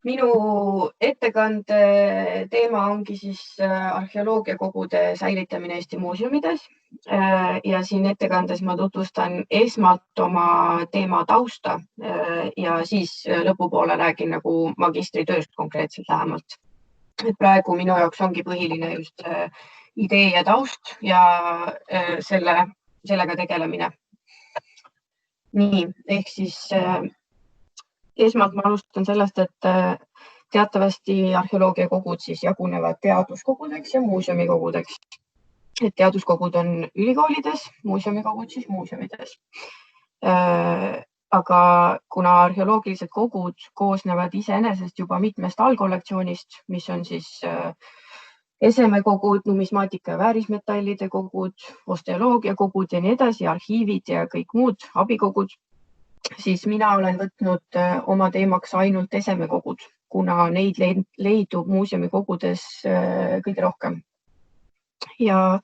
Minu ettekande teema ongi siis arheoloogiakogude säilitamine Eesti muuseumides. Ja siin ettekandes ma tutvustan esmalt oma teema tausta ja siis lõpupoole räägin nagu magistritööst konkreetselt lähemalt. Praegu minu jaoks ongi põhiline just idee ja taust ja sellega tegelemine. Nii, ehk siis esmalt ma alustan sellest, et teatavasti arheoloogiakogud siis jagunevad teaduskogudeks ja muuseumikogudeks. Et teaduskogud on ülikoolides, muuseumikogud siis muuseumides. Aga kuna arheoloogilised kogud koosnevad iseenesest juba mitmest allkollektsioonist, mis on siis esemekogud, numismaatika ja väärismetallide kogud, osteoloogiakogud ja nii edasi, arhiivid ja kõik muud abikogud, siis mina olen võtnud oma teemaks ainult esemekogud, kuna neid leidub muuseumikogudes kõige rohkem. Ja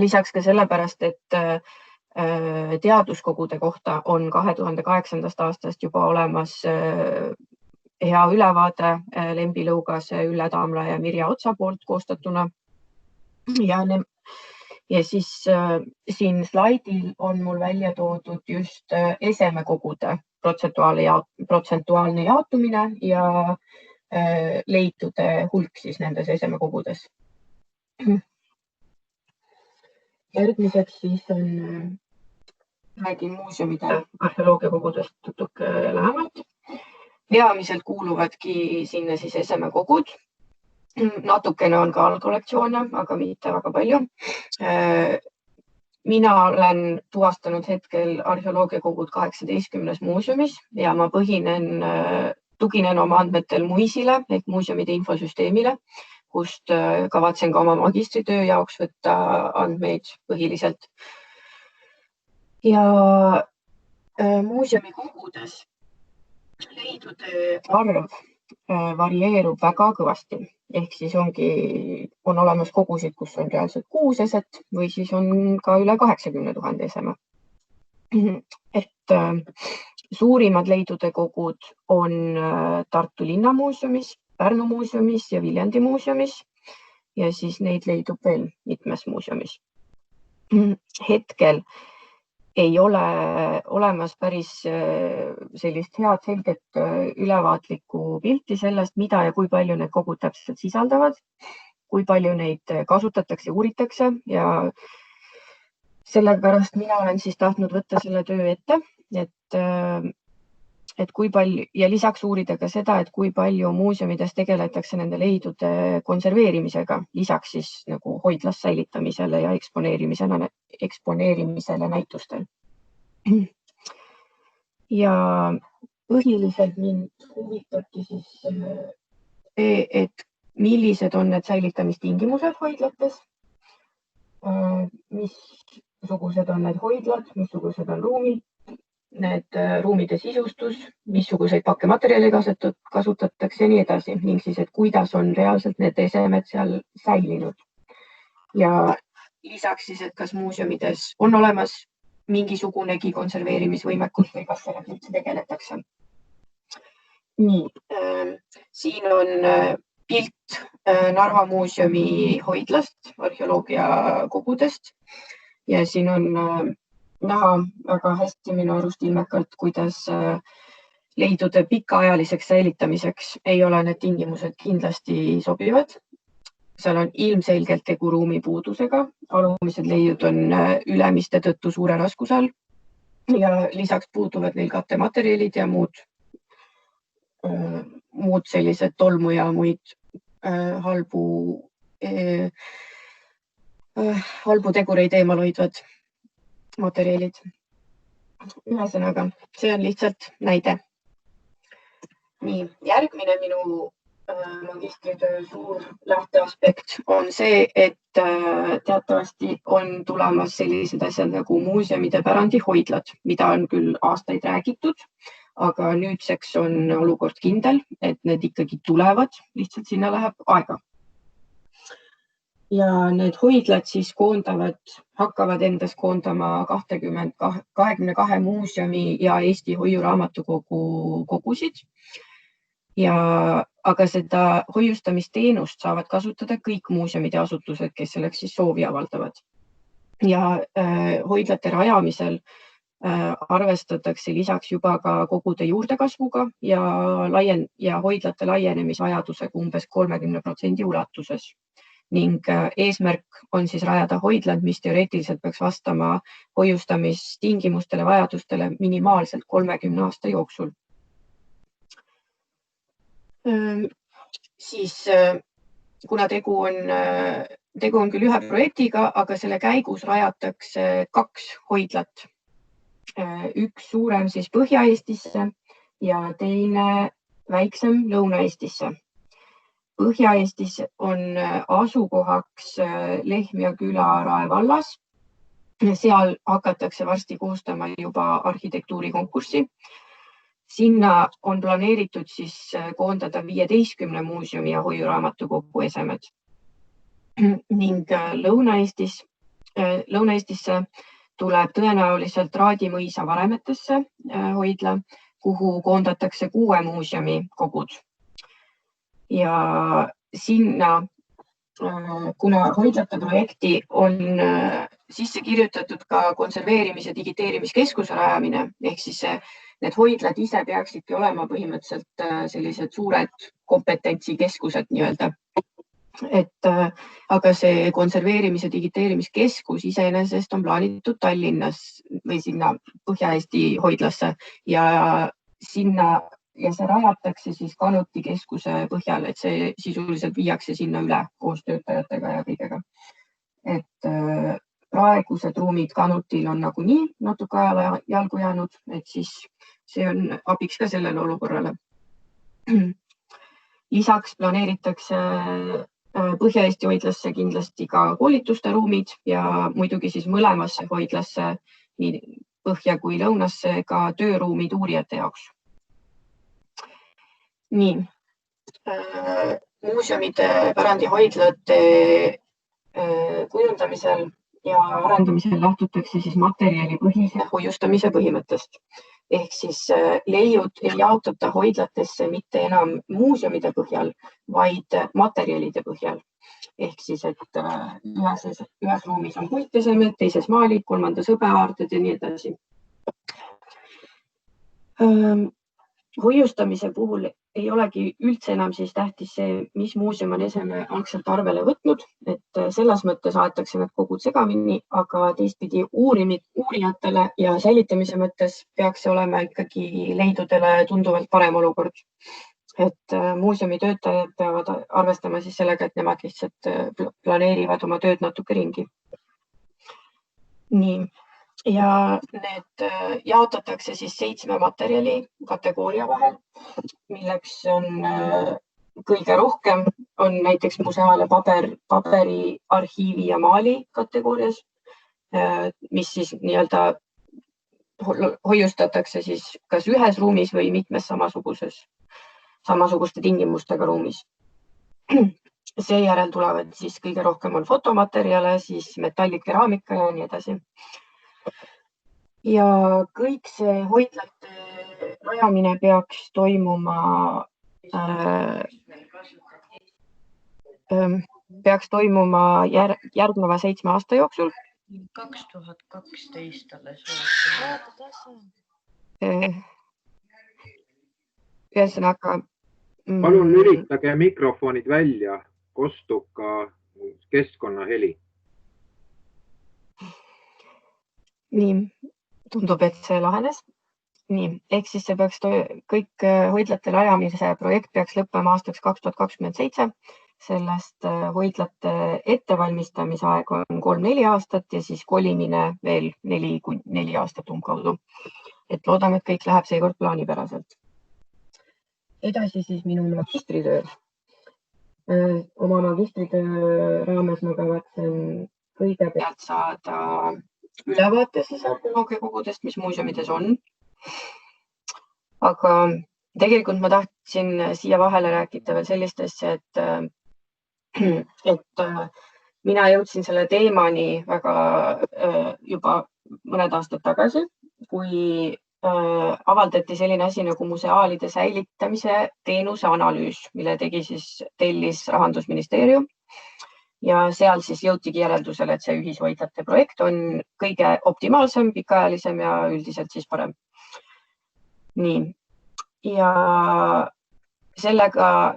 lisaks ka sellepärast, et teaduskogude kohta on 2008. aastast juba olemas hea ülevaade Lembi Lõugase, Ülle Taamla ja Mirja Otsa poolt koostatuna. Ja siis siin slaidil on mul välja toodud just esemekogude protsentuaalne jaotumine ja leitude hulk siis nendes esemekogudes. Järgmiseks siis räägin muuseumide arheoloogiakogudest natuke lähemalt. Peamiselt kuuluvadki sinna siis esemekogud. Natukene on ka allkollektsioone, aga mitte väga palju. Mina olen tuvastanud hetkel arheoloogiakogud 18 muuseumis ja ma tuginen oma andmetel MuIS-ile ehk muuseumide infosüsteemile, kust kavatsen ka oma magistritöö jaoks võtta andmeid põhiliselt. Ja muuseumikogudes leidude arv varieerub väga kõvasti. Ehk siis on olemas kogusid, kus on reaalselt 6 eset või siis on ka üle 80 000 eseme. Et suurimad leidude kogud on Tartu linnamuuseumis, Pärnu muuseumis ja Viljandi muuseumis ja siis neid leidub veel mitmes muuseumis. Hetkel ei ole olemas päris sellist head selget ülevaatlikku pilti sellest, mida ja kui palju need kogud täpselt sisaldavad, kui palju neid kasutatakse, uuritakse ja sellepärast mina olen siis tahtnud võtta selle töö ette, et kui palju ja lisaks uurida ka seda, et kui palju muuseumides tegeletakse nende leidude konserveerimisega, lisaks siis nagu hoidlas säilitamisele ja eksponeerimisele näitustel. Ja põhiliselt mind huvitabki siis see, et millised on need säilitamistingimused hoidlates, missugused on need hoidlad, missugused on ruumid, need ruumide sisustus, missuguseid pakkematerjale kasutatakse ja nii edasi ning siis, et kuidas on reaalselt need esemed seal säilinud. Ja lisaks siis, et kas muuseumides on olemas mingisugunegi konserveerimisvõimekus või kas sellega üldse tegeletakse. Nii, siin on pilt Narva muuseumi hoidlast, arheoloogiakogudest ja siin on näha väga hästi minu arust ilmekalt, kuidas leidude pikaajaliseks säilitamiseks ei ole need tingimused kindlasti sobivad. Seal on ilmselgelt tegu ruumipuudusega, alumised leiud on ülemiste tõttu suure raskuse all ja lisaks puuduvad neil kattematerjalid ja muud sellised tolmu ja muid halbu tegureid eemal hoidvad materjalid. Ühesõnaga, see on lihtsalt näide. Nii, järgmine minu magistritöö suur lähteaspekt on see, et teatavasti on tulemas sellised asjad nagu muuseumide pärandihoidlad, mida on küll aastaid räägitud, aga nüüdseks on olukord kindel, et need ikkagi tulevad, lihtsalt sinna läheb aega. Ja need hoidlad siis hakkavad endas koondama 22 muuseumi ja Eesti Hoiuraamatukogu kogusid. aga seda hoiustamisteenust saavad kasutada kõik muuseumid ja asutused, kes selleks siis soovi avaldavad. Ja hoidlate rajamisel arvestatakse lisaks juba ka kogude juurdekasvuga ja hoidlate laienemisvajadusega umbes 30% ulatuses. Ning eesmärk on siis rajada hoidlad, mis teoreetiliselt peaks vastama hoiustamistingimustele, vajadustele minimaalselt 30 aasta jooksul. Siis kuna tegu on küll ühe projektiga, aga selle käigus rajatakse 2 hoidlat. Üks suurem siis Põhja-Eestisse ja teine väiksem Lõuna-Eestisse. Põhja-Eestis on asukohaks Lehtmja küla Rae vallas. Seal hakatakse varsti koostama juba arhitektuurikonkurssi. Sinna on planeeritud siis koondada 15 muuseumi ja hoiuraamatukogu esemed. Ning Lõuna-Eestisse tuleb tõenäoliselt Raadimõisa varemetesse hoidla, kuhu koondatakse 6 muuseumi kogud. Ja sinna, kuna hoidlate projekti on sisse kirjutatud ka konserveerimis- ja digiteerimiskeskuse rajamine, ehk siis need hoidlad ise peaksidki olema põhimõtteliselt sellised suured kompetentsikeskused nii-öelda. Aga see konserveerimis- ja digiteerimiskeskus iseenesest on plaanitud Tallinnas või sinna Põhja-Eesti hoidlasse ja see rajatakse siis Kanuti keskuse põhjal, et see sisuliselt viiakse sinna üle koos töötajatega ja kõigega. Praegused ruumid Kanutil on nagunii natuke ajale jalgu jäänud, et siis see on abiks ka sellele olukorrale. Lisaks planeeritakse Põhja-Eesti hoidlasse kindlasti ka koolituste ruumid ja muidugi siis mõlemasse hoidlasse, nii põhja kui lõunasse, ka tööruumid uurijate jaoks. Nii, muuseumide pärandihoidlate kujundamisel ja arendamisel lähtutakse siis materjalipõhise hoiustamise põhimõttest. Ehk siis leiud ei jaotata hoidlatesse mitte enam muuseumide põhjal, vaid materjalide põhjal. Ehk siis, et ühes ruumis on puitesemed, teises maalid, kolmandas hõbeaarded ja nii edasi. Hoiustamise puhul ei olegi üldse enam siis tähtis see, mis muuseum on eseme algselt arvele võtnud, et selles mõttes aetakse need kogud segamini, aga teistpidi uurijatele ja säilitamise mõttes peaks see olema ikkagi leidudele tunduvalt parem olukord. Et muuseumi töötajad peavad arvestama siis sellega, et nemad lihtsalt planeerivad oma tööd natuke ringi. Nii. Ja need jaotatakse siis 7 materjali kategooria vahel, milleks on kõige rohkem on näiteks museaale paberi, arhiivi ja maali kategoorias, mis siis nii-öelda hoiustatakse siis kas ühes ruumis või mitmes samasuguste tingimustega ruumis. Seejärel tulevad siis kõige rohkem on fotomaterjale, siis metallid, keraamika ja nii edasi. Ja kõik see hoidlate rajamine peaks toimuma järgneva 7 aasta jooksul. 2012 alles. Ühesõnaga. Palun lülitage mikrofonid välja, kostub ka keskkonnaheli. Nii. Tundub, et see lahenes. Nii, ehk siis see peaks kõik hoidlate rajamise projekt peaks lõppema aastaks 2027. Sellest hoidlate ettevalmistamise aeg on 3-4 aastat ja siis kolimine veel 4 aastat umbkaudu. Et loodame, et kõik läheb seekord plaanipäraselt. Edasi siis minu magistritöö. Oma magistritöö raames ma kavatsen kõigepealt saada ülevaate siis arheoloogiakogudest, mis muuseumides on. Aga tegelikult ma tahtsin siia vahele rääkida veel sellist asja, et mina jõudsin selle teemani väga juba mõned aastad tagasi, kui avaldati selline asi nagu museaalide säilitamise teenuse analüüs, mille tellis Rahandusministeerium. Ja seal siis jõutigi järeldusele, et see ühishoidlate projekt on kõige optimaalsem, pikaajalisem ja üldiselt siis parem. Nii. Ja sellega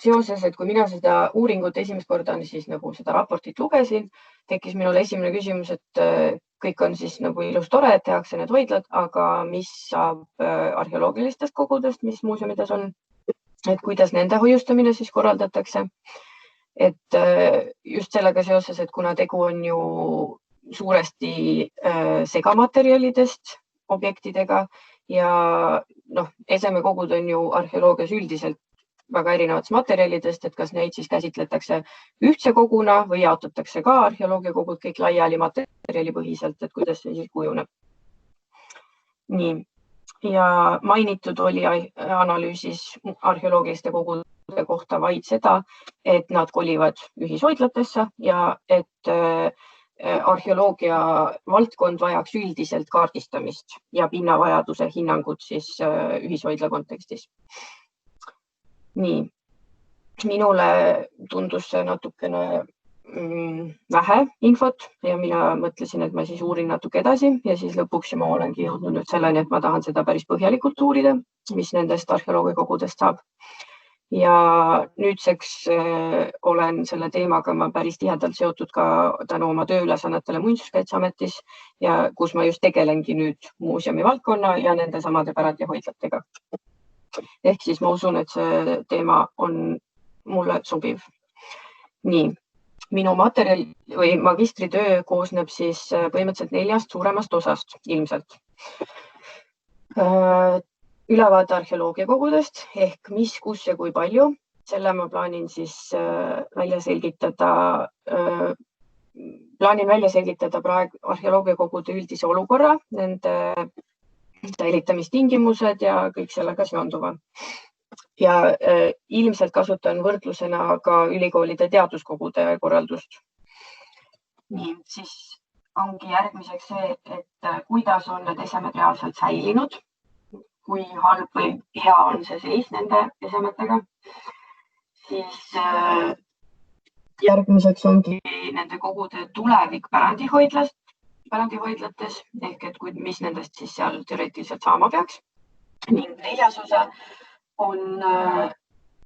seoses, et kui mina seda uuringut esimest korda siis nagu seda raportit lugesin, tekkis minul esimene küsimus, et kõik on siis nagu ilus tore, et tehakse need hoidlad, aga mis saab arheoloogilistest kogudest, mis muuseumides on, et kuidas nende hoiustamine siis korraldatakse. Et just sellega seoses, et kuna tegu on ju suuresti segamaterjalidest objektidega ja esemekogud on ju arheoloogias üldiselt väga erinevatest materjalidest, et kas neid siis käsitletakse ühtse koguna või jaotatakse ka arheoloogiakogud kõik laiali materjalipõhiselt, et kuidas see siis kujuneb. Nii. Ja mainitud oli analüüsis arheoloogiliste kogude kohta vaid seda, et nad kolivad ühishoidlatesse ja et arheoloogia valdkond vajaks üldiselt kaardistamist ja pinnavajaduse hinnangut siis ühishoidla kontekstis. Nii, minule tundus see natukene vähe infot ja mina mõtlesin, et ma siis uurin natuke edasi ja siis lõpuks ma olengi jõudnud nüüd selleni, et ma tahan seda päris põhjalikult uurida, mis nendest arheoloogiakogudest saab. Ja nüüdseks olen selle teemaga ma päris tihedalt seotud ka tänu oma tööülesannetele Muinsuskaitseametis ja kus ma just tegelengi nüüd muuseumi valdkonna ja nende samade pärandihoidlatega. Ehk siis ma usun, et see teema on mulle sobiv. Nii, minu materjal või magistritöö koosneb siis põhimõtteliselt 4 suuremast osast ilmselt. Ülevaade arheoloogiakogudest ehk mis, kus ja kui palju. Selle ma plaanin siis välja selgitada praegu arheoloogiakogude üldise olukorra, nende säilitamistingimused ja kõik sellega seonduva. Ja ilmselt kasutan võrdlusena ka ülikoolide teaduskogude korraldust. Nii, siis ongi järgmiseks see, et kuidas on need esemed reaalselt säilinud, kui halb või hea on see seis nende esemetega. Siis järgmiseks ongi nende kogude tulevik pärandihoidlates ehk et mis nendest siis seal teoreetiliselt saama peaks. Ning 4. osa on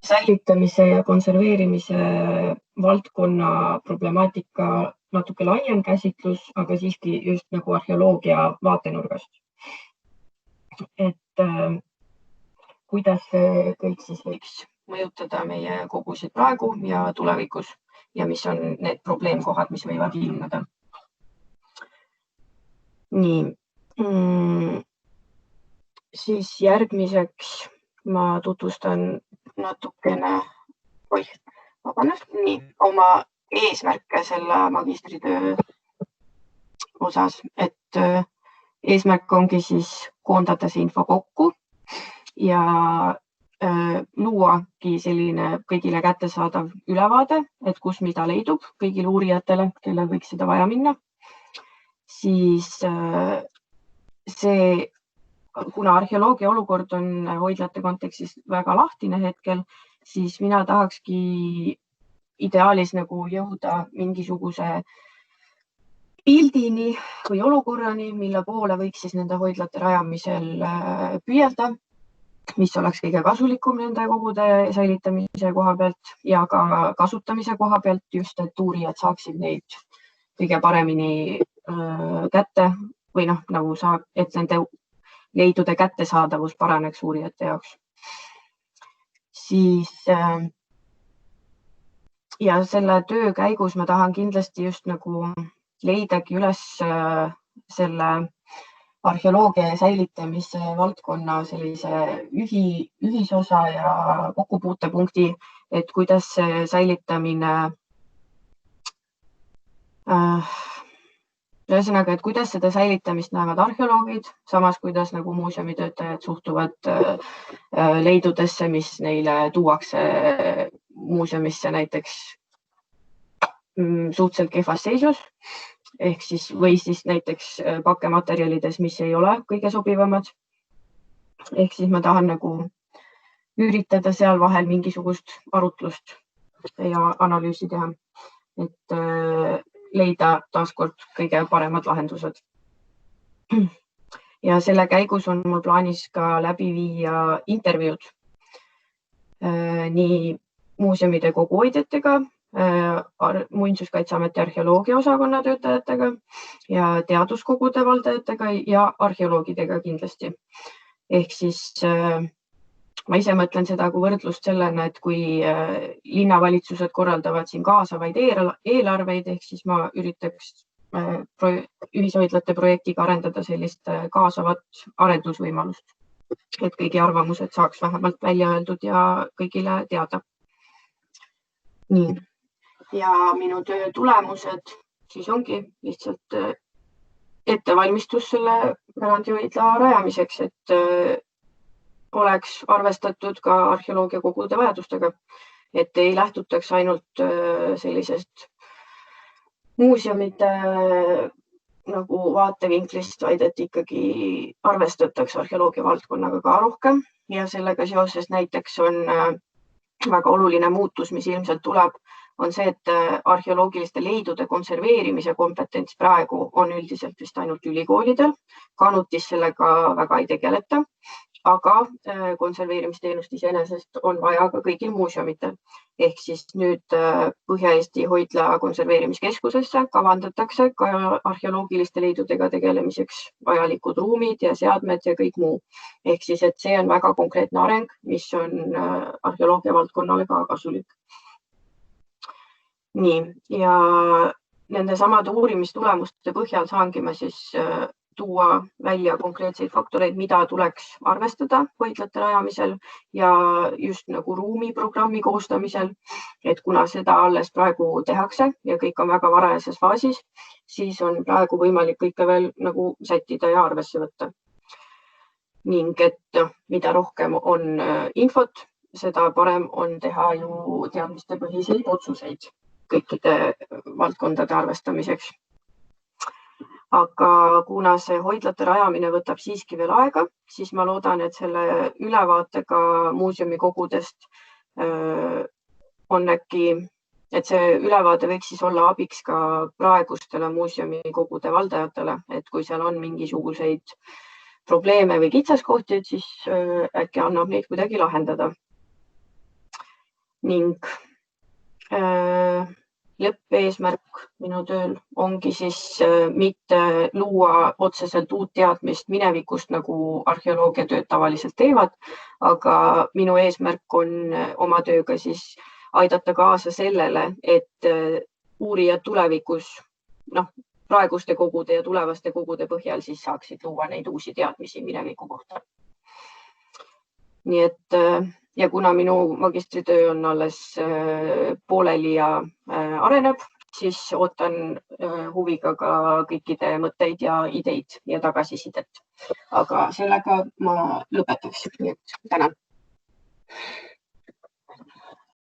säilitamise ja konserveerimise valdkonna problemaatika natuke laiem käsitlus, aga siiski just nagu arheoloogia vaatenurgast. Et kuidas see kõik siis võiks mõjutada meie kogusid praegu ja tulevikus ja mis on need probleemkohad, mis võivad ilmneda. Nii, siis järgmiseks ma tutvustan natukene oma eesmärke selle magistritöö osas, et eesmärk ongi siis koondada see info kokku ja luuagi selline kõigile kättesaadav ülevaade, et kus mida leidub kõigile uurijatele, kellel võiks seda vaja minna. Siis see, kuna arheoloogia olukord on hoidlate kontekstis väga lahtine hetkel, siis mina tahakski ideaalis nagu jõuda mingisuguse pildini või olukorrani, mille poole võiks siis nende hoidlate rajamisel püüelda, mis oleks kõige kasulikum nende kogude säilitamise koha pealt ja ka kasutamise koha pealt, just et uurijad saaksid neid kõige paremini kätte või nagu saab, et nende leidude kättesaadavus paraneks uurijate jaoks. Siis ja selle töö käigus ma tahan kindlasti just nagu leidagi üles selle arheoloogia ja säilitamise valdkonna sellise ühisosa ja kokkupuutepunkti, et kuidas see säilitamine ühesõnaga, et kuidas seda säilitamist näevad arheoloogid, samas kuidas nagu muuseumitöötajad suhtuvad leidudesse, mis neile tuuakse muuseumisse näiteks suhteliselt kehvas seisus ehk siis või siis näiteks pakkematerjalides, mis ei ole kõige sobivamad. Ehk siis ma tahan nagu üritada seal vahel mingisugust arutlust ja analüüsi teha, et leida taaskord kõige paremad lahendused. Ja selle käigus on mul plaanis ka läbi viia intervjuud nii muuseumide koguhoidjatega, Muinsuskaitseameti arheoloogia osakonna töötajatega ja teaduskogude valdajatega ja arheoloogidega kindlasti. Ehk siis ma ise mõtlen seda kui võrdlust sellena, et kui linnavalitsused korraldavad siin kaasavaid eelarveid, ehk siis ma üritaks ühishoidlate projektiga arendada sellist kaasavat arendusvõimalust, et kõigi arvamused saaks vähemalt välja öeldud ja kõigile teada. Nii. Ja minu töö tulemused siis ongi lihtsalt ettevalmistus selle pärandihoidla rajamiseks, et oleks arvestatud ka arheoloogiakogude vajadustega, et ei lähtutaks ainult sellisest muuseumide nagu vaatevinklist, vaid et ikkagi arvestatakse arheoloogia valdkonnaga ka rohkem ja sellega seoses näiteks on väga oluline muutus, mis ilmselt tuleb, on see, et arheoloogiliste leidude konserveerimise kompetents praegu on üldiselt vist ainult ülikoolidel. Kanutis sellega väga ei tegeleta, aga konserveerimisteenust iseenesest on vaja ka kõigil muuseumitel. Ehk siis nüüd Põhja-Eesti hoidla konserveerimiskeskusesse kavandatakse ka arheoloogiliste leidudega tegelemiseks vajalikud ruumid ja seadmed ja kõik muu. Ehk siis, et see on väga konkreetne areng, mis on arheoloogia valdkonnale ka kasulik. Nii, ja nende samade uurimistulemuste põhjal saangi ma siis tuua välja konkreetseid faktoreid, mida tuleks arvestada hoidlate rajamisel ja just nagu ruumiprogrammi koostamisel, et kuna seda alles praegu tehakse ja kõik on väga varajases faasis, siis on praegu võimalik kõike veel nagu sättida ja arvesse võtta. Ning et mida rohkem on infot, seda parem on teha ju teadmistepõhiseid otsuseid kõikide valdkondade arvestamiseks. Aga kuna see hoidlate rajamine võtab siiski veel aega, siis ma loodan, et selle ülevaatega muuseumikogudest on äkki, et see ülevaade võiks siis olla abiks ka praegustele muuseumikogude valdajatele, et kui seal on mingisuguseid probleeme või kitsaskohti, siis äkki annab neid kuidagi lahendada. Ning lõppeesmärk minu tööl ongi siis mitte luua otseselt uut teadmist minevikust, nagu arheoloogiatööd tavaliselt teevad, aga minu eesmärk on oma tööga siis aidata kaasa sellele, et uurijad tulevikus praeguste kogude ja tulevaste kogude põhjal siis saaksid luua neid uusi teadmisi mineviku kohta. Nii et ja kuna minu magistritöö on alles pooleli ja areneb, siis ootan huviga ka kõikide mõtteid ja ideid ja tagasisidet. Aga sellega ma lõpetaks. Nii et tänan.